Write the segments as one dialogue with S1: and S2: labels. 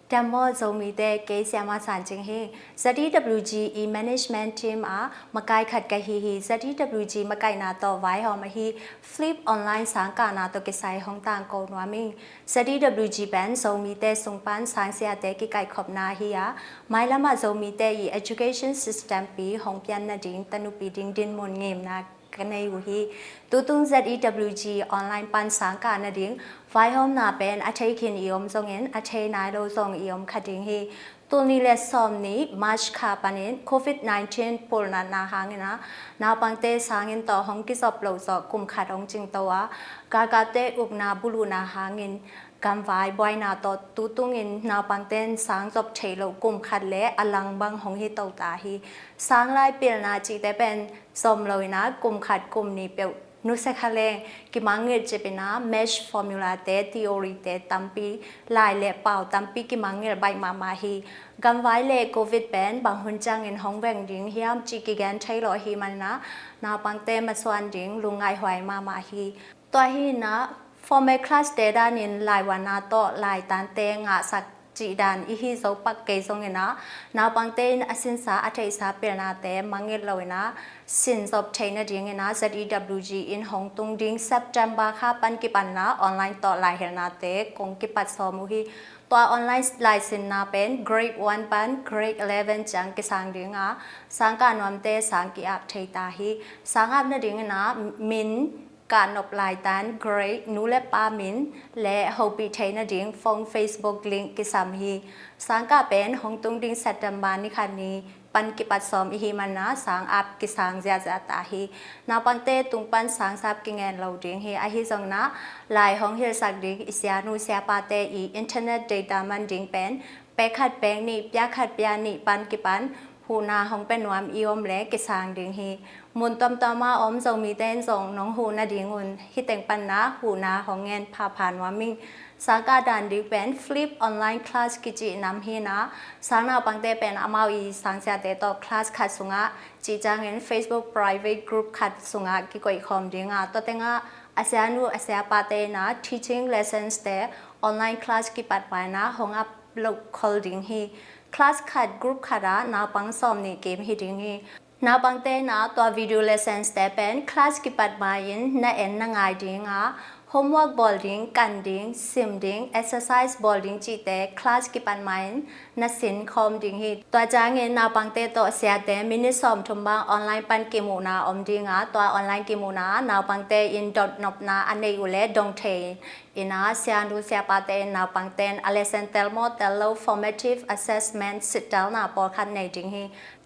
S1: Demo Zomide Case Yama Sanjing ZDWG E Management Team Makai Khatkahi ZDWG Makai Nato Vai Homahi Flip Online Sanka Nato Kisai Hong Tang Ko Nwami ZDWG Ban Zomide Sungpan Sangsia Te Kikai Khopna Hiya Mailama Zomide E Education System Pi Hong Pian Nading Tanupi Ding Din Mon Ngem Na Kanay Wuhi Tutung ZDWG Online Pan Sanka Nading Vai Hom Na Ben Atakin Iom Zongin Atay Naido Zong Iom Kading He Tuni Le Somni March Kapanin COVID-19 Pulna Na Hangina Na Pangte Sangin To Hong Kisop Lo So Kum Khatong Jing Toa Gagate Upna Bulu Na Hangin Gam Vai Boy Na To Tutung in Na Pangten Sang Zop Chelo Kum Khat Le Alang Bang Hong Hi To Ta Hi Sang Lai Pil Na Chi Te Ben Som Loina Kum Khat Kum Ni Pel Nusekale Kimangit Jepina Mesh Formula Te Theory Te Tampi Lai Le Pao Tampi Kimangit Bai Mama Hi Gam Vai Le COVID Ben Bang Hun Chang in Hong Weng Ding Hiam Chiki Gan Taylor Hi Mana Na Pangte Maswan Ding Lungai Hwai Mama Hi Toa Hi Na Formal class data in Lai Wana To Lai Tante Nga Sak Chỉ đàn ihi dấu bắc cây sông người ná nào bằng tên asin sa atay sa pirna te mangit loi na sin dọc chain ding người ná ZDWG in Hong Tung ding September kha pan ki pan na online to lai her na te kong ki pat so mu hi to online license na pen grade 1 pan grade 11 chang ki sang ding a sang ka nom te sang ki ap thai ta hi sang ap na ding na minการนบลายตันเกรดนูเลปามินและโฮปีเทนดิ้งฟง Facebook ลิงก์กิสามฮีสังกาเป็นหงตุงดิ้งเซตตัมบานิคันนี้ปันกิปัดสอมอิฮิมันนะสังอับกิสังเจียจตาฮีนาปังเตตุงปันสังซับกิเงินเราดิ้งฮีอหิจงนะลายหงเฮลสักดิ้งอิสยานูเซียปาเตอีอินเทอร์เน็ตเดต้ามันดิ้งเป็นเปขัดแปงนี่ยาขัดปยานี่ปันกิปันหูนาหงเป็นวามอิอมและกิสังดิ้งฮีมุนตอมตอมาอมทรงมีเต้นทรงน้องหูนาดีงุนฮิเต็งปันนะหูนาของเงินพาผ่านวามิงสากาดันดิเป็นฟลิปออนไลน์คลาสกิจินำฮีนะสางนาปังเตเป็นอามาวีสังเสียเตต่อคลาสขัดสุงะจีจางเงิน Facebook private group ขัดสุงะกิกอยคอมดิงะตัวเต็งะอาเซียนูอาเซียปาเตนะ teaching lessons เตออนไลน์คลาสกิปัดไปนะหงอัพโหลดคอลดิงฮีคลาสขัดกรุ๊ปขัดะนาปังซอมนี่เกมฮีดิงฮีนาบังเตนะตัววิดีโอเลสเซนส์แต่เป็นคลาสกิปัดมายินน่าเอ็นน่าง่ายดิ้งอ่ะโฮมเวิร์กบอลดิ้งกันดิ้งซิมดิ้งเอ็กซ์ไซส์บอลดิ้งจีแต่คลาสกิปัดมายินน่าสินคอมดิ้งฮีตัวจ้างเงินนาบังเตตัวเสียแต่มินิสอมทุ่มบังออนไลน์ปันกิมูนาอมดิ้งอ่ะตัวออนไลน์กิมูนานาบังเตอินดอทนบนาอันนี้อยู่เล่ดงเทอินาเสียดูเสียปาเตนาบังเตนอเลเซนเตลโมเตลโล formative assessment สิทธิ์เจ้านาปอคันในดิ้งฮี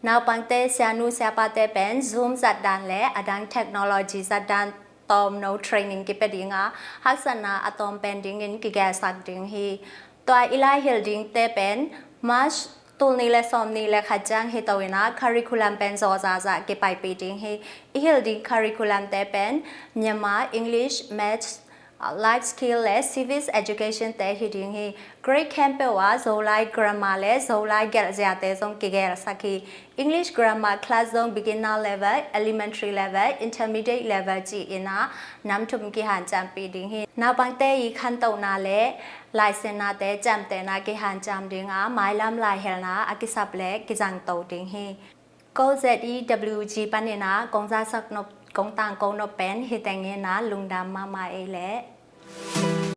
S1: นาปังเตเสียนูเสียปาเตเป็นซูมจัดดันและอดังเทคโนโลยีจัดดันตอมโนเทรนนิ่งกิเปดิงาฮักษณะอะตอมเป็นดิ้งอินกิแกสักดิ้งฮีตัวอีไลเฮลดิ้งเตเป็นมัชตูนีและซอมนีและขัดจังฮิตวินาคาริคูลัมเป็นโซซาซากิไปปีดิ้งฮีอีเฮลดิ้งคาริคูลัมเตเป็นเนมาอังกฤษแมทlife skill และ civics education แต่ฮิดิ้งฮี great campus ว่า zolai grammar และ zolai แกะเสียแต่ทรงกิแกะสักฮี English grammar class ทรง beginner level elementary level intermediate level จีอินะน้ำทุ่มกิหันจำปีดิ้งฮีนาบังเตอีขันโตนาและลายเซนาแต่จำแต่นากิหันจำดิ้งไม้ลำลายเฮลนาอากิสับและกิจังโตดิ้งฮีก็ ZEWG ปันนี่นะกงซาสักนบกงต่างกงนบเป็นฮิตังเงนะลุงดำมาเอเละ